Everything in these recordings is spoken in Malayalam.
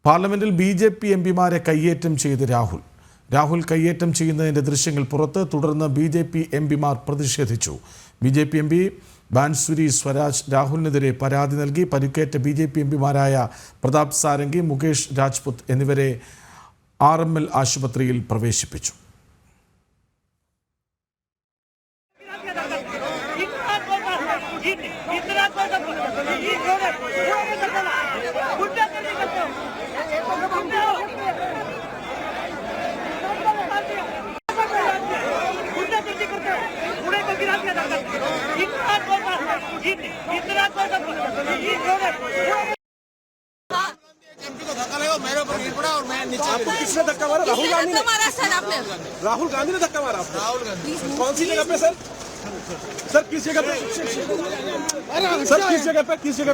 പാർലമെന്റിൽ BJP എംപിമാരെ കയ്യേറ്റം ചെയ്ത് രാഹുൽ കയ്യേറ്റം ചെയ്യുന്നതിന്റെ ദൃശ്യങ്ങൾ പുറത്ത്. തുടർന്ന് BJP എംപിമാർ പ്രതിഷേധിച്ചു. BJP എംപി ബാൻസുരി സ്വരാജ് രാഹുലിനെതിരെ പരാതി നൽകി. പരിക്കേറ്റ BJP എംപിമാരായ പ്രതാപ് സാരംഗി, മുകേഷ് രാജ്പുത് എന്നിവരെ RML ആശുപത്രിയിൽ പ്രവേശിപ്പിച്ചു. आपको किसने धक्का मारा? राहुल गांधी ने मारा सर। आपने राहुल गांधी ने धक्का मारा आपको? कौन सी जगह पे सर? सर किस जगह पे? सर किस जगह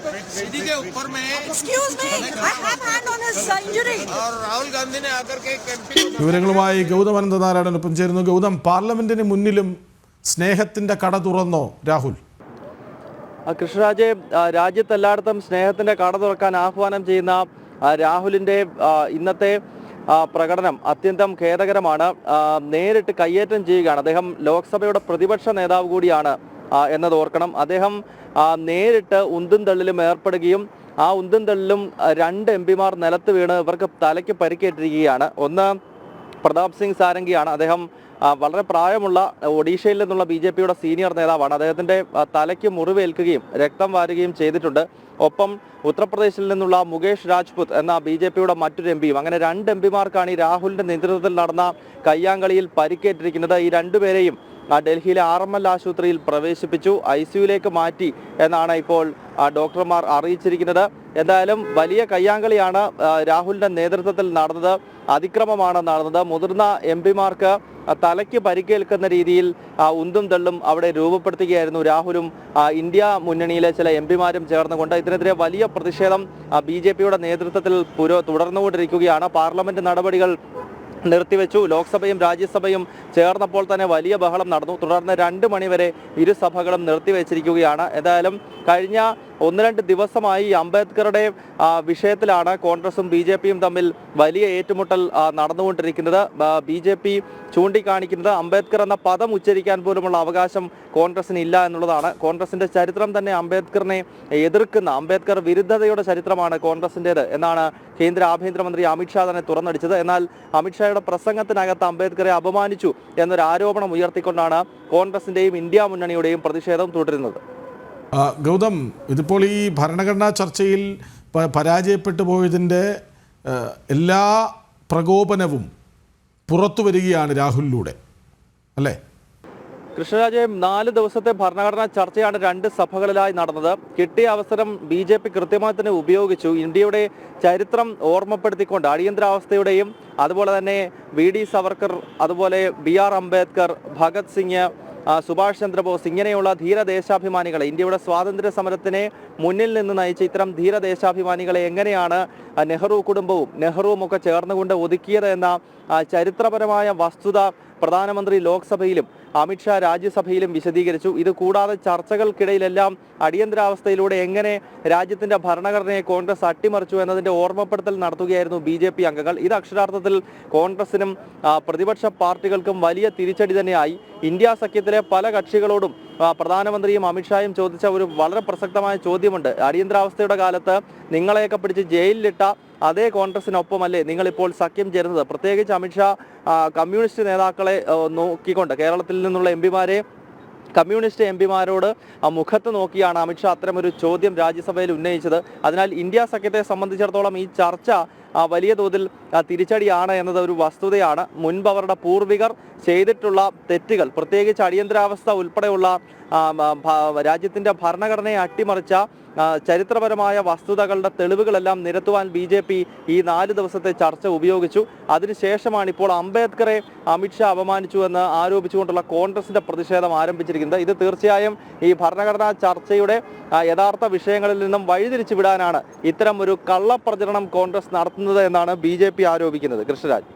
पे? सीढ़ी के ऊपर में। Excuse me, I have hand on his injury. और राहुल गांधी ने आकर के कैंपिंग വിവരങ്ങളുമായി ഗൗതം അനന്തനാരായണനൊപ്പം ചേരുന്നു. ഗൗതം, പാർലമെന്റിന് മുന്നിലും സ്നേഹത്തിന്റെ കട തുറന്നോ രാഹുൽ? കൃഷ്ണരാജെ, രാജ്യത്തെല്ലായിടത്തും സ്നേഹത്തിന്റെ കട തുറക്കാൻ ആഹ്വാനം ചെയ്യുന്ന രാഹുലിന്റെ ഇന്നത്തെ പ്രകടനം അത്യന്തം ഖേദകരമാണ്. നേരിട്ട് കയ്യേറ്റം ചെയ്യുകയാണ്. അദ്ദേഹം ലോക്സഭയുടെ പ്രതിപക്ഷ നേതാവ് കൂടിയാണ് എന്നത് ഓർക്കണം. അദ്ദേഹം നേരിട്ട് ഉന്തും തള്ളിലും ഏർപ്പെടുകയും ആ ഉന്തും തള്ളിലും 2 എംപിമാർ നിലത്ത് വീണ് ഇവർക്ക് തലയ്ക്ക് പരിക്കേറ്റിരിക്കുകയാണ്. ഒന്ന് പ്രതാപ് സിംഗ് സാരംഗിയാണ്. അദ്ദേഹം വളരെ പ്രായമുള്ള ഒഡീഷയിൽ നിന്നുള്ള BJPയുടെ സീനിയർ നേതാവാണ്. അദ്ദേഹത്തിൻ്റെ തലയ്ക്ക് മുറിവേൽക്കുകയും രക്തം വാരുകയും ചെയ്തിട്ടുണ്ട്. ഒപ്പം ഉത്തർപ്രദേശിൽ നിന്നുള്ള മുകേഷ് രാജ്പുത് എന്ന BJPയുടെ മറ്റൊരു എംപിയും. അങ്ങനെ 2 എംപിമാർക്കാണ് ഈ രാഹുലിന്റെ നേതൃത്വത്തിൽ നടന്ന കയ്യാങ്കളിയിൽ പരിക്കേറ്റിരിക്കുന്നത്. ഈ 2 പേരെയും ഡൽഹിയിലെ RML ആശുപത്രിയിൽ പ്രവേശിപ്പിച്ചു. ICUയിലേക്ക് മാറ്റി എന്നാണ് ഇപ്പോൾ ഡോക്ടർമാർ അറിയിച്ചിരിക്കുന്നത്. എന്തായാലും വലിയ കയ്യാങ്കളിയാണ് രാഹുലിന്റെ നേതൃത്വത്തിൽ നടന്നത്. അതിക്രമമാണ് നടന്നത്. മുതിർന്ന എംപിമാർക്ക് തലയ്ക്ക് പരിക്കേൽക്കുന്ന രീതിയിൽ ഉന്തും തള്ളും അവിടെ രൂപപ്പെടുത്തുകയായിരുന്നു രാഹുലും ഇന്ത്യ മുന്നണിയിലെ ചില എംപിമാരും ചേർന്നുകൊണ്ട്. ഇതിനെതിരെ വലിയ പ്രതിഷേധം BJPയുടെ നേതൃത്വത്തിൽ തുടർന്നുകൊണ്ടിരിക്കുകയാണ്. പാർലമെന്റ് നടപടികൾ നിർത്തിവെച്ചു. ലോക്സഭയും രാജ്യസഭയും ചേർന്നപ്പോൾ തന്നെ വലിയ ബഹളം നടന്നു. തുടർന്ന് 2 മണിവരെ ഇരു സഭകളും നിർത്തിവെച്ചിരിക്കുകയാണ്. എന്തായാലും കഴിഞ്ഞ 1-2 ദിവസമായി അംബേദ്കറുടെ വിഷയത്തിലാണ് കോൺഗ്രസും BJPയും തമ്മിൽ വലിയ ഏറ്റുമുട്ടൽ നടന്നുകൊണ്ടിരിക്കുന്നത്. BJP ചൂണ്ടിക്കാണിക്കുന്നത് അംബേദ്കർ എന്ന പദം ഉച്ചരിക്കാൻ പോലുമുള്ള അവകാശം കോൺഗ്രസിന് ഇല്ല എന്നുള്ളതാണ്. കോൺഗ്രസിന്റെ ചരിത്രം തന്നെ അംബേദ്കറിനെ എതിർക്കുന്ന, അംബേദ്കർ വിരുദ്ധതയുടെ ചരിത്രമാണ് കോൺഗ്രസിൻ്റേത് എന്നാണ് കേന്ദ്ര ആഭ്യന്തരമന്ത്രി അമിത്ഷാ തന്നെ തുറന്നടിച്ചത്. എന്നാൽ അമിത്ഷായുടെ പ്രസംഗത്തിനകത്ത് അംബേദ്കറെ അപമാനിച്ചു എന്നൊരു ആരോപണം ഉയർത്തിക്കൊണ്ടാണ് കോൺഗ്രസിന്റെയും ഇന്ത്യ മുന്നണിയുടെയും പ്രതിഷേധം തുടരുന്നത്. ഗൗതം, ഇതിപ്പോൾ ഈ ഭരണഘടനാ ചർച്ചയിൽ പരാജയപ്പെട്ടു പോയതിൻ്റെ എല്ലാ പ്രകോപനവും പുറത്തു വരികയാണ് രാഹുലിലൂടെ, അല്ലേ? കൃഷ്ണരാജെ, 4 ദിവസത്തെ ഭരണഘടനാ ചർച്ചയാണ് 2 സഭകളിലായി നടന്നത്. കിട്ടിയ അവസരം BJP കൃത്യമായി തന്നെ ഉപയോഗിച്ചു. ഇന്ത്യയുടെ ചരിത്രം ഓർമ്മപ്പെടുത്തിക്കൊണ്ട് അടിയന്തരാവസ്ഥയുടെയും അതുപോലെ തന്നെ VD സവർക്കർ, അതുപോലെ BR അംബേദ്കർ, ഭഗത് സിംഗ്, സുഭാഷ് ചന്ദ്രബോസ് ഇങ്ങനെയുള്ള ധീരദേശാഭിമാനികളെ, ഇന്ത്യയുടെ സ്വാതന്ത്ര്യ സമരത്തിനെ മുന്നിൽ നിന്ന് നയിച്ച ഇത്തരം ധീരദേശാഭിമാനികളെ എങ്ങനെയാണ് നെഹ്റു കുടുംബവും നെഹ്റുവും ഒക്കെ ചേർന്നുകൊണ്ട് ഒതുക്കിയത് എന്ന ചരിത്രപരമായ വസ്തുത പ്രധാനമന്ത്രി ലോക്സഭയിലും അമിത്ഷാ രാജ്യസഭയിലും വിശദീകരിച്ചു. ഇത് കൂടാതെ ചർച്ചകൾക്കിടയിലെല്ലാം അടിയന്തരാവസ്ഥയിലൂടെ എങ്ങനെ രാജ്യത്തിന്റെ ഭരണഘടനയെ കോൺഗ്രസ് അട്ടിമറിച്ചു എന്നതിന്റെ ഓർമ്മപ്പെടുത്തൽ നടത്തുകയായിരുന്നു BJP അംഗങ്ങൾ. ഇത് അക്ഷരാർത്ഥത്തിൽ കോൺഗ്രസിനും പ്രതിപക്ഷ പാർട്ടികൾക്കും വലിയ തിരിച്ചടി തന്നെയായി. ഇന്ത്യ സഖ്യത്തിലെ പല കക്ഷികളോടും പ്രധാനമന്ത്രിയും അമിത്ഷായും ചോദിച്ച ഒരു വളരെ പ്രസക്തമായ ചോദ്യമുണ്ട്. അടിയന്തരാവസ്ഥയുടെ കാലത്ത് നിങ്ങളെയൊക്കെ പിടിച്ച് ജയിലിലിട്ട അതേ കോൺഗ്രസിനൊപ്പമല്ലേ നിങ്ങളിപ്പോൾ സഖ്യം ചേരുന്നത്? പ്രത്യേകിച്ച് അമിത്ഷാ കമ്മ്യൂണിസ്റ്റ് നേതാക്കളെ നോക്കിക്കൊണ്ട്, കേരളത്തിൽ നിന്നുള്ള എംപിമാരെ കമ്മ്യൂണിസ്റ്റ് എംപിമാരോട് മുഖത്ത് നോക്കിയാണ് അമിത്ഷാ അത്തരമൊരു ചോദ്യം രാജ്യസഭയിൽ ഉന്നയിച്ചത്. അതിനാൽ ഇന്ത്യ സഖ്യത്തെ സംബന്ധിച്ചിടത്തോളം ഈ ചർച്ച വലിയ തോതിൽ തിരിച്ചടിയാണ് എന്നത് ഒരു വസ്തുതയാണ്. മുൻപ് അവരുടെ പൂർവികർ ചെയ്തിട്ടുള്ള തെറ്റുകൾ, പ്രത്യേകിച്ച് അടിയന്തരാവസ്ഥ ഉൾപ്പെടെയുള്ള രാജ്യത്തിന്റെ ഭരണഘടനയെ അട്ടിമറിച്ച ചരിത്രപരമായ വസ്തുതകളുടെ തെളിവുകളെല്ലാം നിരത്തുവാൻ BJP ഈ 4 ദിവസത്തെ ചർച്ച ഉപയോഗിച്ചു. അതിനുശേഷമാണ് ഇപ്പോൾ അംബേദ്കറെ അമിത്ഷാ അപമാനിച്ചു എന്ന് ആരോപിച്ചുകൊണ്ടുള്ള കോൺഗ്രസിന്റെ പ്രതിഷേധം ആരംഭിച്ചിരിക്കുന്നത്. ഇത് തീർച്ചയായും ഈ ഭരണഘടനാ ചർച്ചയുടെ യഥാർത്ഥ വിഷയങ്ങളിൽ നിന്നും വഴിതിരിച്ചു വിടാനാണ് ഇത്തരം ഒരു കള്ളപ്രചരണം കോൺഗ്രസ് നടത്തുന്നത് എന്നാണ് BJP ആരോപിക്കുന്നത്. കൃഷ്ണരാജ്.